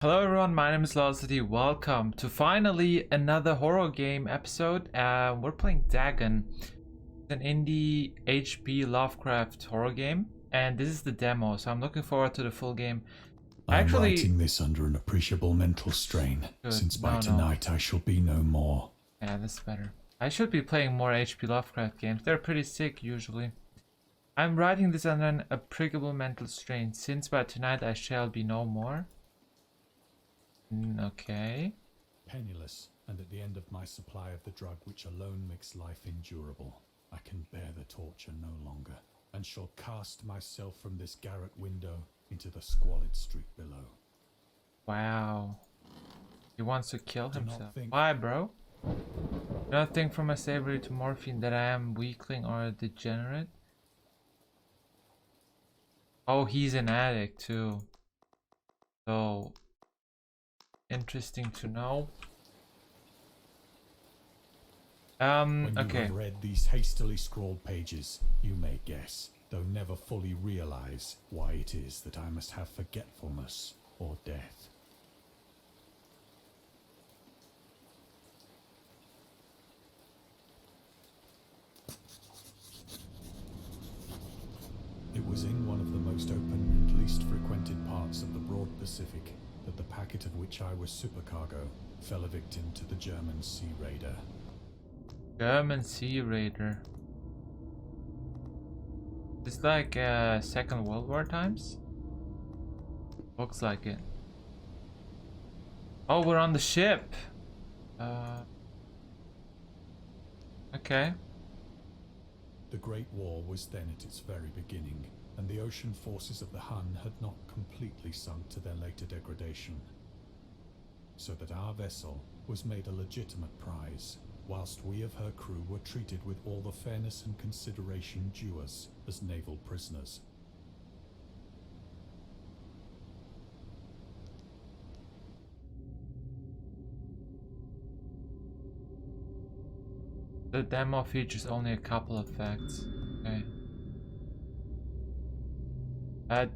Hello everyone, my name is Velocity. Welcome to finally another horror game episode. We're playing Dagon. It's an indie HP Lovecraft horror game, and this is the demo, so I'm looking forward to the full game. I'm writing this under an appreciable mental strain, since by tonight I shall be no more. Yeah, that's better. I should be playing more HP Lovecraft games. They're pretty sick usually. I'm writing this under an appreciable mental strain, since by tonight I shall be no more. Okay. Penniless, and at the end of my supply of the drug which alone makes life endurable, I can bear the torture no longer, and shall cast myself from this garret window into the squalid street below. Wow. He wants to kill himself. Why, bro? Do not think from my savory to morphine that I am weakling or a degenerate. Oh, he's an addict too. So interesting to know. When you okay. have read these hastily scrawled pages, you may guess, though never fully realize, why it is that I must have forgetfulness or death. It was in one of the most open and least frequented parts of the broad Pacific that the packet of which I was supercargo fell a victim to the German sea raider. German sea raider. It's like Second World War times? Looks like it. Oh, we're on the ship. Okay. The Great War was then at its very beginning, and the ocean forces of the Hun had not completely sunk to their later degradation. So that our vessel was made a legitimate prize, whilst we of her crew were treated with all the fairness and consideration due us as naval prisoners. The demo features only a couple of facts. Okay.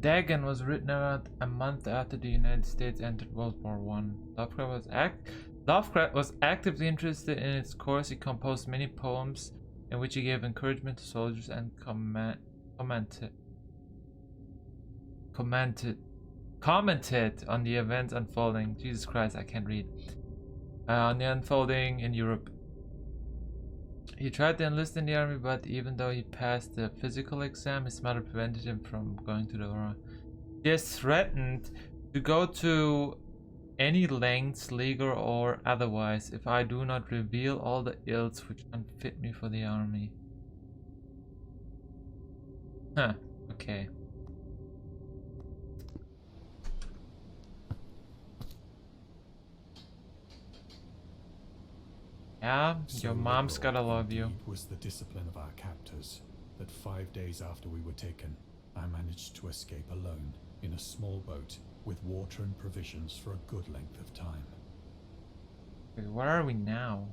Dagon was written about a month after the United States entered World War I. Lovecraft was actively interested in its course. He composed many poems in which he gave encouragement to soldiers and commented on the events unfolding. Jesus Christ, I can't read. On the unfolding in Europe. He tried to enlist in the army, but even though he passed the physical exam, his mother prevented him from going to the war. He has threatened to go to any lengths, legal or otherwise, if I do not reveal all the ills which unfit me for the army. Huh, okay. Yeah, your mom's gotta love you. Was the discipline of our captors that 5 days after we were taken, I managed to escape alone in a small boat with water and provisions for a good length of time. Wait, where are we now?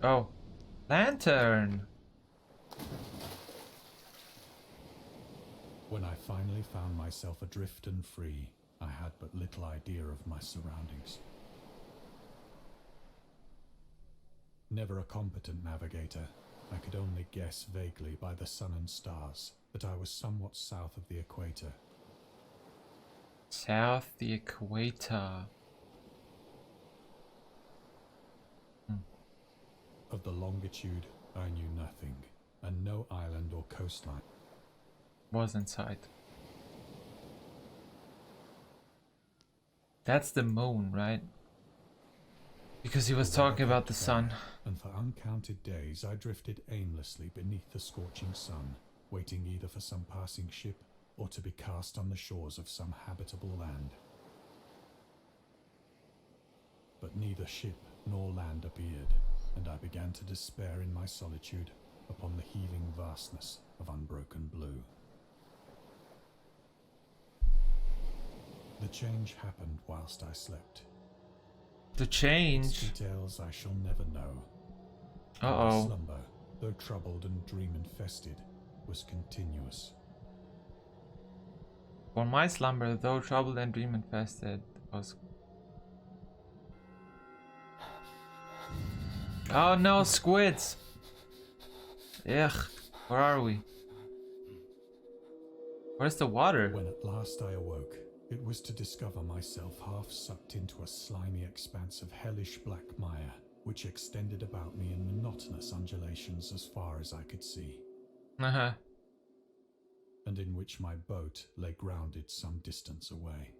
Oh, lantern. When I finally found myself adrift and free, I had but little idea of my surroundings. Never a competent navigator, I could only guess vaguely by the sun and stars that I was somewhat south of the equator. South the equator. Of the longitude, I knew nothing, and no island or coastline Was in sight. That's the moon, right? Because he was talking about the sun. And for uncounted days I drifted aimlessly beneath the scorching sun, waiting either for some passing ship or to be cast on the shores of some habitable land. But neither ship nor land appeared, and I began to despair in my solitude upon the heaving vastness of unbroken blue. The change happened whilst I slept. The change? Its details I shall never know. Uh-oh. Slumber, though troubled and dream-infested, was continuous. For my slumber, though troubled and dream infested, was. Oh no, squids! Ugh, where are we? Where's the water? When at last I awoke, it was to discover myself half sucked into a slimy expanse of hellish black mire, which extended about me in monotonous undulations as far as I could see. And in which my boat lay grounded some distance away.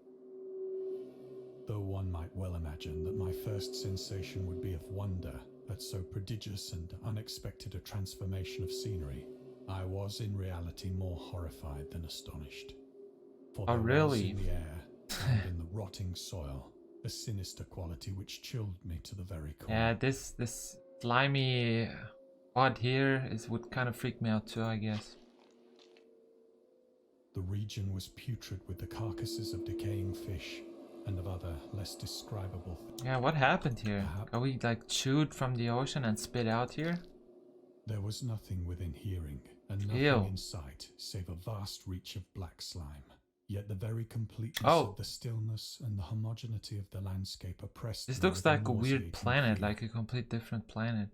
Though one might well imagine that my first sensation would be of wonder at so prodigious and unexpected a transformation of scenery, I was in reality more horrified than astonished. For there was in the air and in the rotting soil a sinister quality which chilled me to the very core. Yeah, this slimy pod here would kind of freak me out too, I guess. The region was putrid with the carcasses of decaying fish and of other less describable things. Yeah, what happened here? Are we like chewed from the ocean and spit out here? There was nothing within hearing and nothing in sight save a vast reach of black slime. Yet the very completeness of the stillness and the homogeneity of the landscape oppressed me. This looks like a weird planet, like a complete different planet.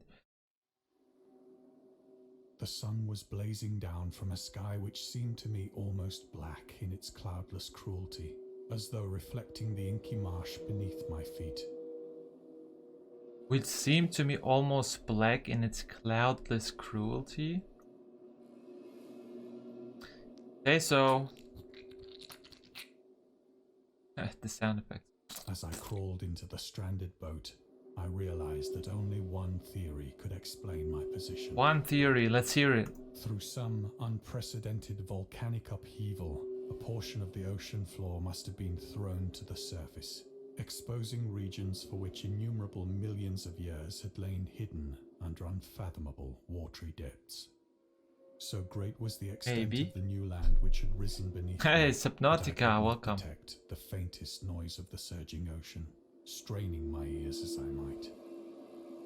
The sun was blazing down from a sky which seemed to me almost black in its cloudless cruelty, as though reflecting the inky marsh beneath my feet. Which seemed to me almost black in its cloudless cruelty? Say so. The sound effect. As I crawled into the stranded boat, I realized that only one theory could explain my position. One theory, let's hear it. Through some unprecedented volcanic upheaval, a portion of the ocean floor must have been thrown to the surface, exposing regions for which innumerable millions of years had lain hidden under unfathomable watery depths. So great was the extent of the new land which had risen beneath me. Hey, Subnautica, welcome. Detect the faintest noise of the surging ocean, straining my ears as I might.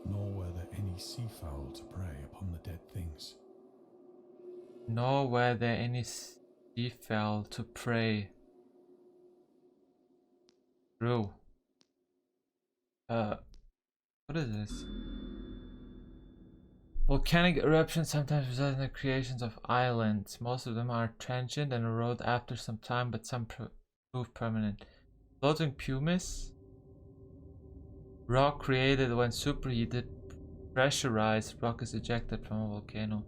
Nor were there any seafowl to prey upon the dead things. Nor were there any seafowl to prey. True. What is this? Volcanic eruptions sometimes result in the creations of islands. Most of them are transient and erode after some time, but some prove permanent. Floating pumice. Rock created when superheated, pressurized rock is ejected from a volcano.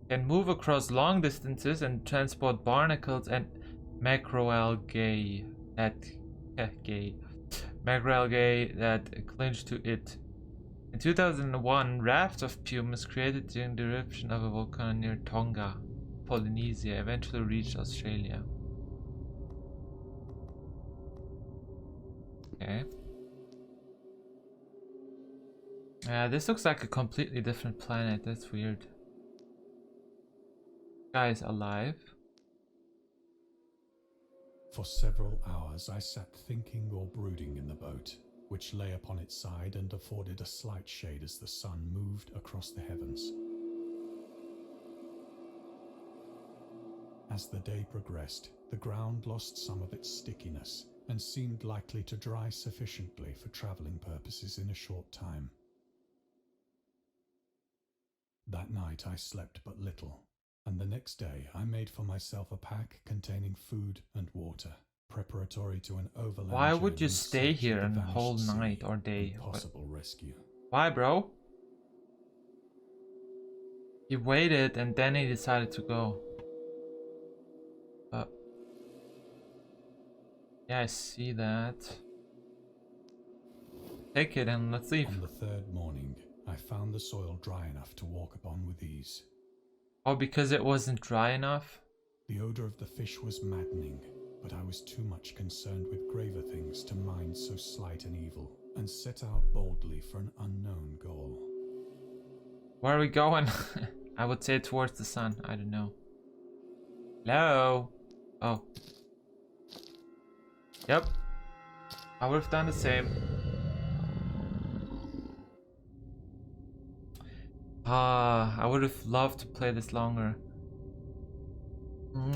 Can move across long distances and transport barnacles and macroalgae that clinch to it. In 2001, rafts of pumice created during the eruption of a volcano near Tonga, Polynesia, eventually reached Australia. Okay. This looks like a completely different planet. That's weird. Guy's alive. For several hours I sat thinking or brooding in the boat, which lay upon its side and afforded a slight shade as the sun moved across the heavens. As the day progressed, the ground lost some of its stickiness and seemed likely to dry sufficiently for traveling purposes in a short time. That night I slept but little, and the next day I made for myself a pack containing food and water, preparatory to an overland. Why would you stay here a whole night or day? Possible rescue. Why, bro? He waited and then he decided to go. Yeah, I see that. Take it and let's leave. On the third morning, I found the soil dry enough to walk upon with ease. Oh, because it wasn't dry enough? The odor of the fish was maddening, but I was too much concerned with graver things to mind so slight an evil, and set out boldly for an unknown goal. Where are we going? I would say towards the sun. I don't know. Hello? Oh. Yep. I would have done the same. I would have loved to play this longer.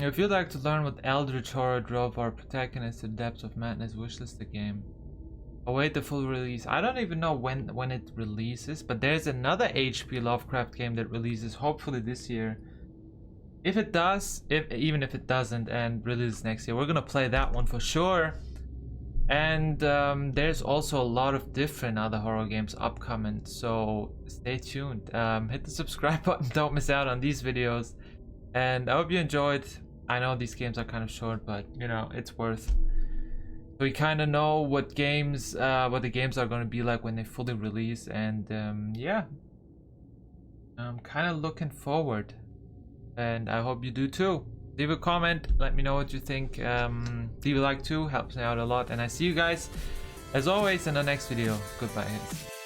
If you'd like to learn what eldritch horror drove our protagonist to the depths of madness, wishlist the game. Await the full release. I don't even know when it releases, but there's another HP Lovecraft game that releases hopefully this year. If it does, even if it doesn't and releases next year, we're gonna play that one for sure. And there's also a lot of different other horror games upcoming, so stay tuned. Hit the subscribe button, don't miss out on these videos. And I hope you enjoyed. I know these games are kind of short, but you know, it's worth. So we kind of know what the games are going to be like when they fully release, and yeah, I'm kind of looking forward, and I hope you do too. Leave a comment, let me know what you think. Leave a like too, helps me out a lot, and I see you guys as always in the next video. Goodbye guys.